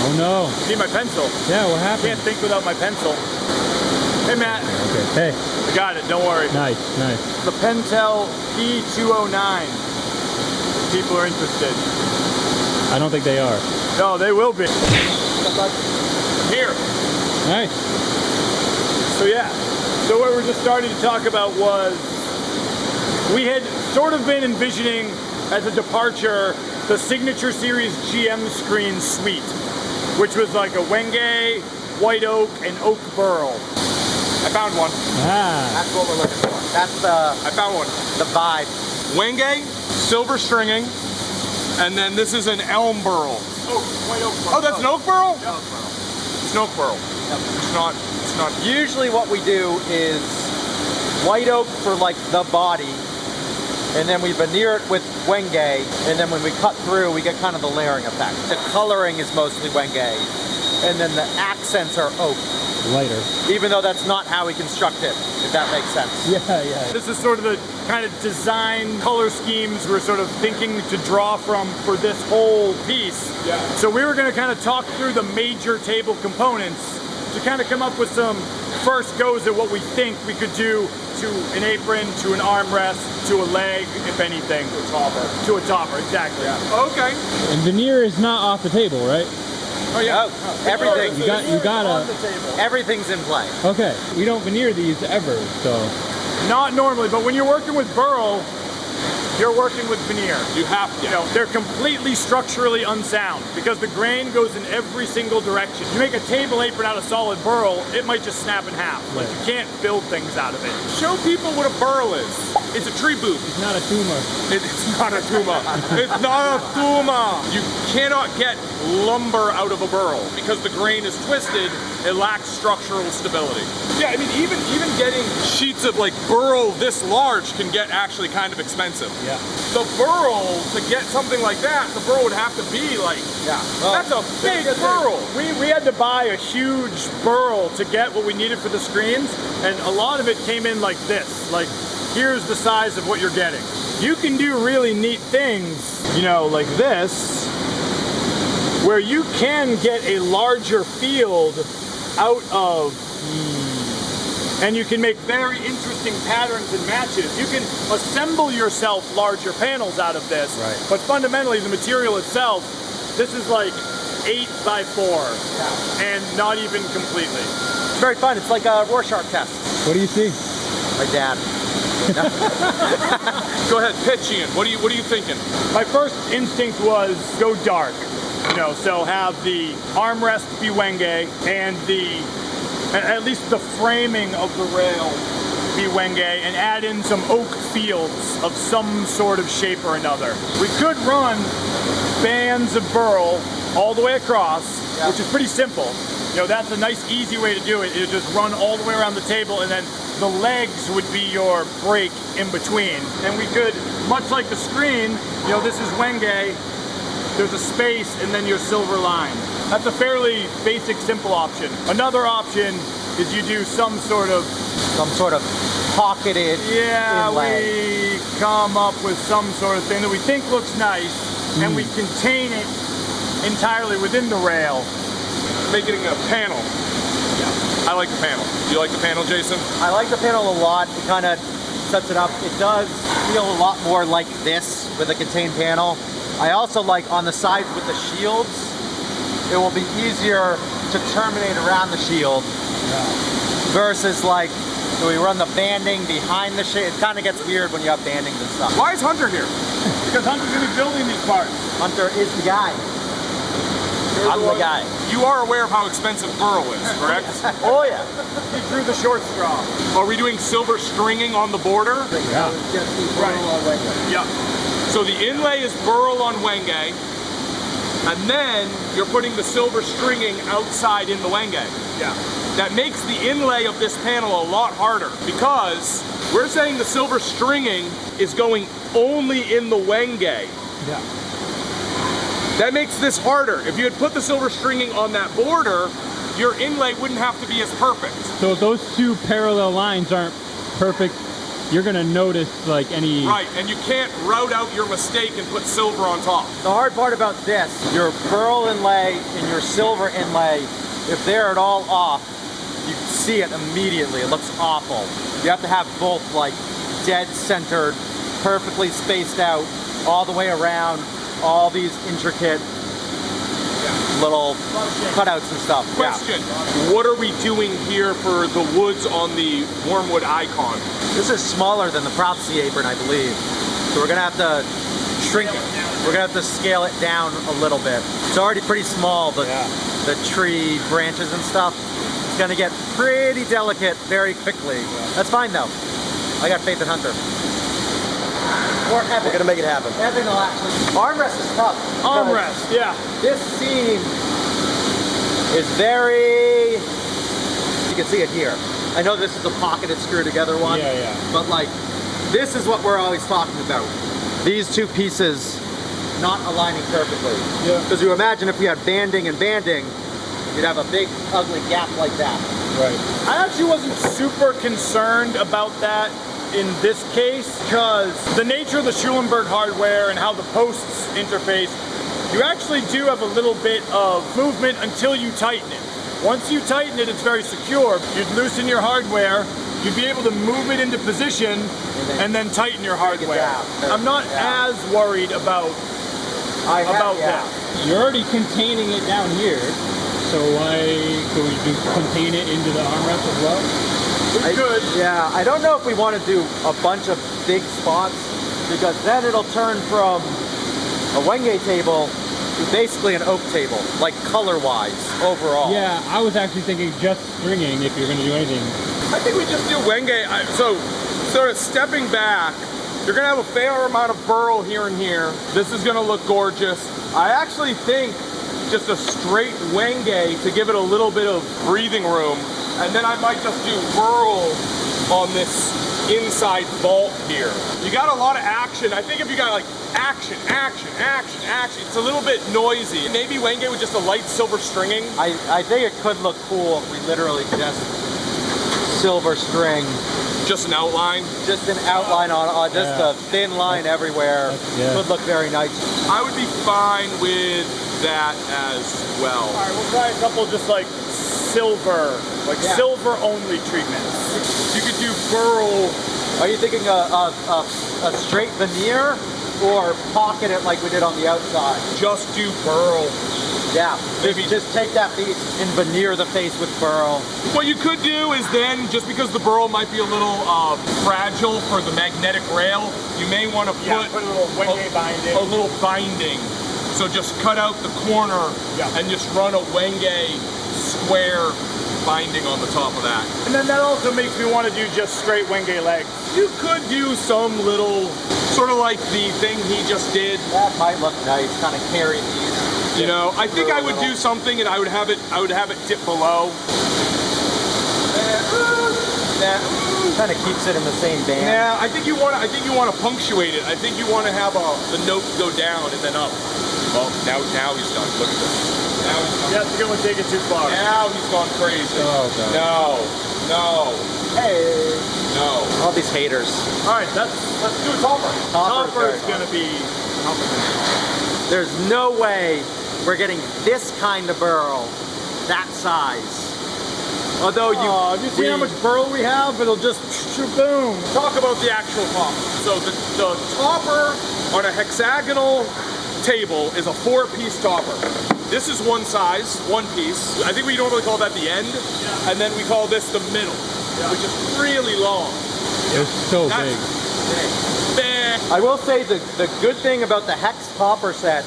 Oh no. I need my pencil. Yeah, what happened? Can't think without my pencil. Hey Matt. Okay. Hey. I got it, don't worry. Nice, nice. The Pentel P209. People are interested. I don't think they are. No, they will be. Here. Nice. So yeah. So what we're just starting to talk about was we had sort of been envisioning as a departure the Signature Series GM screen suite, which was like a Wenge, white oak, and oak burl. I found one. Ah. That's what we're looking for. That's I found one. the vibe. Wenge, silver stringing, and then this is an elm burl. Oak, white oak burl. Oh, that's an oak burl? Yeah. It's an oak burl. It's not. Usually what we do is white oak for like the body, and then we veneer it with Wenge, and then when we cut through, we get kind of the layering effect. The coloring is mostly Wenge, and then the accents are oak. Lighter. Even though that's not how we construct it, if that makes sense. Yeah. This is sort of the kind of design color schemes we're sort of thinking to draw from for this whole piece. Yeah. So we were going to kind of talk through the major table components to kind of come up with some first goes at what we think we could do to an apron, to an armrest, to a leg, if anything. To a topper. To a topper, exactly. Yeah. Okay. And veneer is not off the table, right? Oh yeah. Oh, everything. You gotta. Everything's in play. Okay. We don't veneer these ever, so. Not normally, but when you're working with burl, you're working with veneer. You have to. You know, they're completely structurally unsound because the grain goes in every single direction. You make a table apron out of solid burl, it might just snap in half. Like you can't build things out of it. Show people what a burl is. It's a tree boot. It's not a tumor. It's not a tuma. It's not a tuma. You cannot get lumber out of a burl because the grain is twisted. It lacks structural stability. Yeah, I mean, even getting sheets of like burl this large can get actually kind of expensive. Yeah. The burl, to get something like that, the burl would have to be like, that's a big burl. We had to buy a huge burl to get what we needed for the screens, and a lot of it came in like this. Like, here's the size of what you're getting. You can do really neat things, you know, like this, where you can get a larger field out of, and you can make very interesting patterns and matches. You can assemble yourself larger panels out of this, Right. but fundamentally the material itself, this is like 8x4, and not even completely. It's very fun. It's like a Rorschach test. What do you see? My dad. Go ahead, pitch Ian. What are you thinking? My first instinct was go dark, you know, so have the armrest be Wenge and at least the framing of the rail be Wenge, and add in some oak fields of some sort of shape or another. We could run bands of burl all the way across, which is pretty simple. You know, that's a nice easy way to do it. You just run all the way around the table, and then the legs would be your break in between. And we could, much like the screen, you know, this is Wenge, there's a space, and then your silver line. That's a fairly basic, simple option. Another option is you do some sort of pocketed we inlay. come up with some sort of thing that we think looks nice, and we contain it entirely within the rail. Making a panel. Yeah. I like the panel. Do you like the panel, Jason? I like the panel a lot. It kind of sets it up. It does feel a lot more like this with a contained panel. I also like on the sides with the shields, it will be easier to terminate around the shield versus like, do we run the banding behind the shield? It kind of gets weird when you have bandings and stuff. Why is Hunter here? Because Hunter's going to be building these parts. Hunter is the guy. I'm the guy. You are aware of how expensive burl is, correct? Oh yeah. He drew the short straw. Are we doing silver stringing on the border? Yeah. Yeah. So the inlay is burl on Wenge, and then you're putting the silver stringing outside in the Wenge. Yeah. That makes the inlay of this panel a lot harder because we're saying the silver stringing is going only in the Wenge. Yeah. That makes this harder. If you had put the silver stringing on that border, your inlay wouldn't have to be as perfect. So those two parallel lines aren't perfect you're gonna notice like any. Right, and you can't route out your mistake and put silver on top. The hard part about this, your pearl inlay and your silver inlay, if they're at all off, you see it immediately. It looks awful. You have to have both like dead centered, perfectly spaced out, all the way around, all these intricate little cutouts and stuff. Question, what are we doing here for the woods on the Wyrmwood icon? This is smaller than the prophecy apron, I believe. So we're gonna have to shrink it. We're gonna have to scale it down a little bit. It's already pretty small, the tree branches and stuff. It's gonna get pretty delicate very quickly. That's fine though. I got faith in Hunter. Or Evan. We're gonna make it happen. Evan will actually. Armrest is tough. Armrest, yeah. This seam is very. You can see it here. I know this is a pocketed screw together one. Yeah, yeah. But like, this is what we're always talking about. These two pieces not aligning perfectly. Yeah. Because you imagine if we had banding and banding, you'd have a big ugly gap like that. Right. I actually wasn't super concerned about that in this case, because the nature of the Schulenburg hardware and how the posts interface, you actually do have a little bit of movement until you tighten it. Once you tighten it, it's very secure. You'd loosen your hardware, you'd be able to move it into position and then tighten your hardware. I'm not as worried about that. You're already containing it down here, so why could we contain it into the armrest as well? We could. Yeah, I don't know if we want to do a bunch of big spots, because then it'll turn from a Wenge table to basically an oak table, like color-wise, overall. Yeah, I was actually thinking just stringing if you're going to do anything. I think we just do Wenge. So, sort of stepping back, you're gonna have a fair amount of burl here and here. This is gonna look gorgeous. I actually think just a straight Wenge to give it a little bit of breathing room, and then I might just do burl on this inside vault here. You got a lot of action. I think if you got like action, action, action, action, it's a little bit noisy. Maybe Wenge with just a light silver stringing. I think it could look cool if we literally just silver string. Just an outline. Just an outline on just a thin line everywhere. Could look very nice. I would be fine with that as well. All right, we'll try a couple just like silver, silver only treatments. You could do burl. Are you thinking a straight veneer or pocket it like we did on the outside? Just do burl. Yeah, maybe just take that piece and veneer the face with burl. What you could do is then, just because the burl might be a little fragile for the magnetic rail, you may want to put a little Wenge binding. A little binding. So just cut out the corner and just run a Wenge square binding on the top of that. And then that also makes me want to do just straight Wenge legs. You could do some little, sort of like the thing he just did. That might look nice, kind of carry these. You know, I think I would do something, and I would have it dip below. Kind of keeps it in the same band. Yeah, I think you want to punctuate it. I think you want to have the note go down and then up. Well, now he's done. Look at this. Now he's done. Yes, you're going to take it too far. Now he's gone crazy. Oh, God. No. Hey. No. All these haters. All right, let's do a topper. Topper is going to be. There's no way we're getting this kind of burl, that size. Although you see how much burl we have? It'll just boom. Talk about the actual topper. So the topper on a hexagonal table is a 4-piece topper. This is one size, one piece. I think we normally call that the end, and then we call this the middle, which is really long. It's so big. I will say the good thing about the hex topper set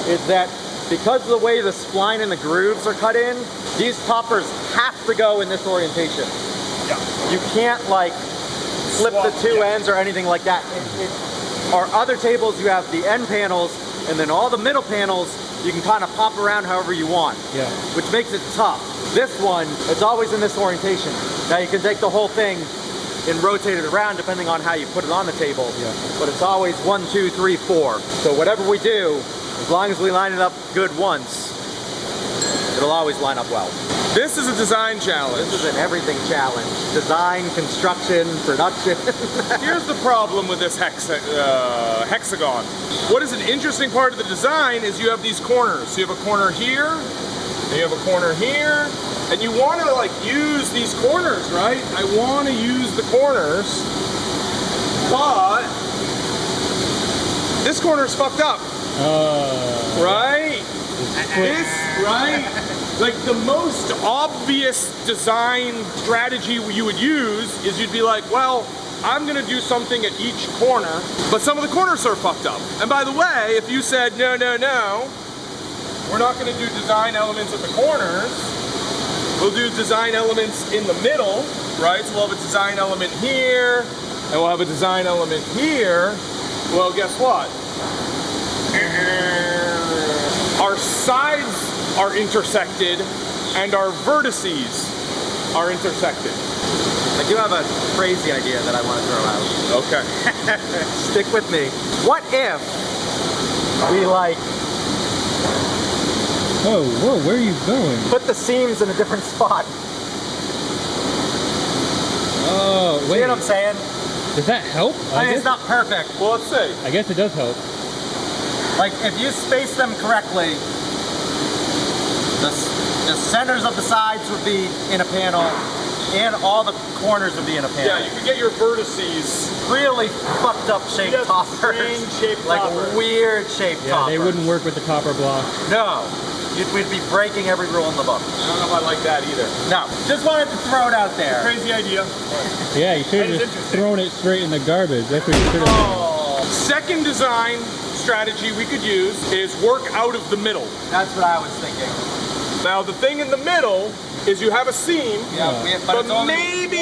is that because of the way the spline and the grooves are cut in, these toppers have to go in this orientation. You can't like flip the two ends or anything like that. Our other tables, you have the end panels, and then all the middle panels, you can kind of pop around however you want, which makes it tough. This one, it's always in this orientation. Now you can take the whole thing and rotate it around depending on how you put it on the table, but it's always 1, 2, 3, 4. So whatever we do, as long as we line it up good once, It'll always line up well. This is a design challenge. This is an everything challenge. Design, construction, production. Here's the problem with this hexagon. What is an interesting part of the design is you have these corners. So you have a corner here, and you have a corner here, and you want to like use these corners, right? I want to use the corners, but this corner is fucked up. Right? This, right? Like the most obvious design strategy you would use is you'd be like, well, I'm gonna do something at each corner, but some of the corners are fucked up. And by the way, if you said, no, no, no, we're not gonna do design elements at the corners, we'll do design elements in the middle, right? So we'll have a design element here, and we'll have a design element here. Well, guess what? Our sides are intersected and our vertices are intersected. I do have a crazy idea that I want to throw out. Okay. Stick with me. What if we like Oh, whoa, where are you going? put the seams in a different spot? Oh, See wait. what I'm saying? Does that help? I mean, it's not perfect. Well, let's see. I guess it does help. Like, if you space them correctly, the centers of the sides would be in a panel, and all the corners would be in a panel. Yeah, you can get your vertices. Really fucked up shaped have toppers. strange shaped like toppers. weird shaped Yeah, toppers. they wouldn't work with the topper block. No. We'd be breaking every rule in the book. I don't know if I like that either. No. Just wanted to throw it out there. Crazy idea. Yeah, you should That is have just interesting. thrown it straight in the garbage. That's what you should have done. Oh, Second design strategy we could use is work out of the middle. that's what I was thinking. Now, the thing in the middle is you have a seam, Yeah, but but it's only maybe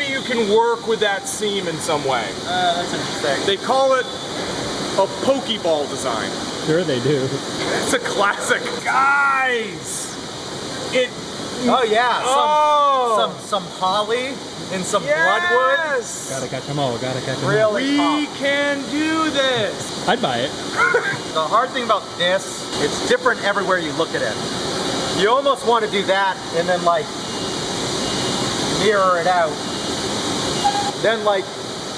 one. you can work with that seam in some way. That's interesting. They call it a pokeball design. Sure they do. It's a classic. Guys! Oh yeah, Oh! some holly and some bloodwood. Yes! Gotta catch them all, gotta catch them all. Really We pop. can do this. I'd buy it. The hard thing about this, it's different everywhere you look at it. You almost want to do that and then like mirror it out. Then like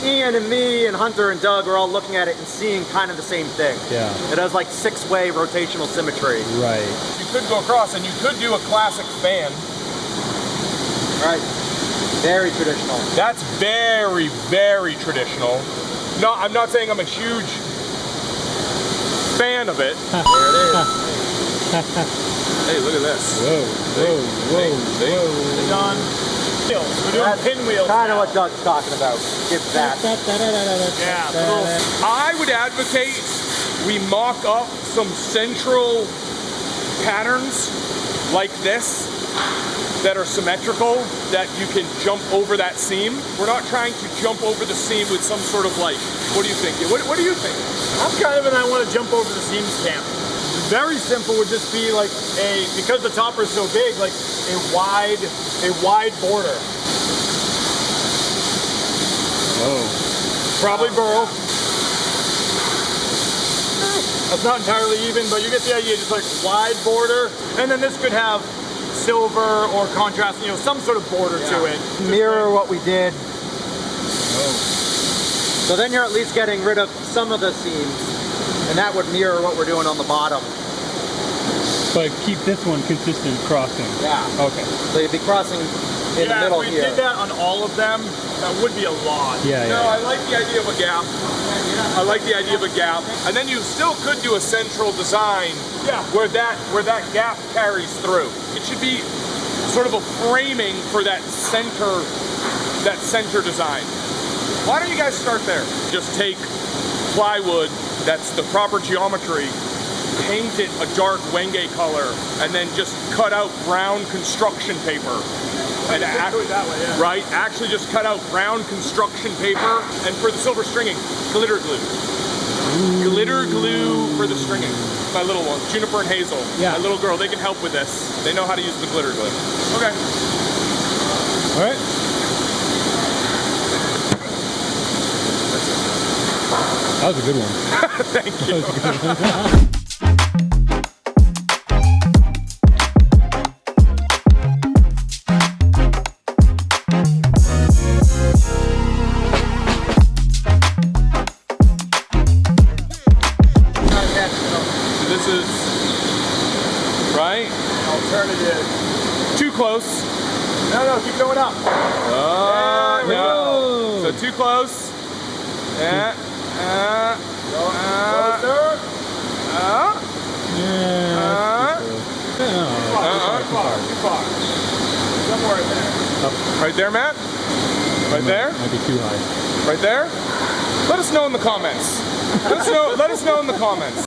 Ian and me and Hunter and Doug are all looking at it and seeing kind of the same thing. Yeah. It has like 6-way rotational symmetry. Right. You could go across and you could do a classic fan. Right. Very traditional. That's very, very traditional. No, I'm not saying I'm a huge fan of it. There it is. Hey, look at this. Whoa, whoa, whoa, See? whoa. Done. We're doing That's pinwheels. kind of now. what Doug's talking about. Give that. Yeah, little I would advocate we mock up some central patterns like this that are symmetrical, that you can jump over that seam. We're not trying to jump over the seam with some sort of like, what do you think? What do you think? I'm kind of an I want to jump over the seams camp. Very simple would just be like because the topper is so big, like a wide border. Whoa. Probably burl. That's not entirely even, but you get the idea, just like wide border. And then this could have silver or contrast, some sort of border to it. Mirror what we did. Whoa. So then you're at least getting rid of some of the seams. And that would mirror what we're doing on the bottom. But keep this one consistent crossing. Yeah. Okay. So you'd be crossing in the middle if we here. did that on all of them, that would be a lot. Yeah, No, yeah. I like the idea of a gap. I like the idea of a gap. And then you still could do a central design where that gap carries through. It should be sort of a framing for that center design. Why don't you guys start there? Just take plywood that's the proper geometry, paint it a dark Wenge color, and then just cut out brown construction paper. And Do it that way, yeah. right, actually just cut out brown construction paper, and for the silver stringing, glitter glue. Glitter glue for the stringing. My little one, Juniper and Hazel, Yeah. my little girl, they can help with this. They know how to use the glitter glue. Okay. All right. That was a good one. Thank you. That was a good one. right? Alternative. Too close. No, keep going up. Oh, There we no. So too close. Yeah. Closer. Too far. Somewhere in there. Right there, Matt? Right there? Might be too high. Right there? Let us know in the comments. Let us know in the comments.